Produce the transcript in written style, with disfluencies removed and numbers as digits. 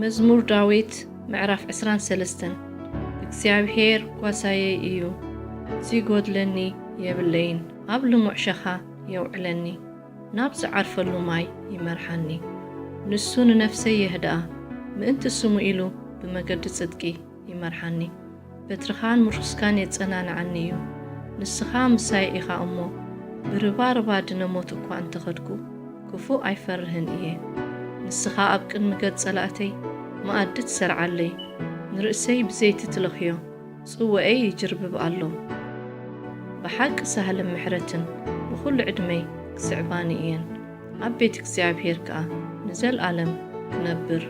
መዝሙር ዳዊት ምዕራፍ 23 እግዚአብሔር ጓሳዬ እዩ ዝጎድለኒ የብለይን ኣብ ልሙዕ ሸኻ የውዕለኒ ናብ ዝዓርፈሉ ማይ ይመርሓኒ ንሱ ንነፍሰይ የህድኣ ምእንቲ ስሙ ኢሉ ብመገዲ ጽድቂ ይመርሓኒ በትርኻን ምርኩስካን የጸናንዓኒ እዩ ንስኻ ምሳይ ኢኻ እሞ ብርባርባ ድነሞት እኳ እንተኸድኩ ክፉእ ኣይፈርህን እየ ንስኻ ኣብ ቅድሚ ገጽ ጸላእተይ መኣዲ ትሰርዓለይ ንርእሰይ ብዘይቲ ትለኽዮ ጽውዐይ ይጅርብብ ኣሎ ብሓቂ ሳህልን ምሕረትን ብኹሉ ዕድመይ ክስዕባኒ እየን ኣብ ቤት እግዚኣብሔር ከኣ ንዘለኣለም ክነብር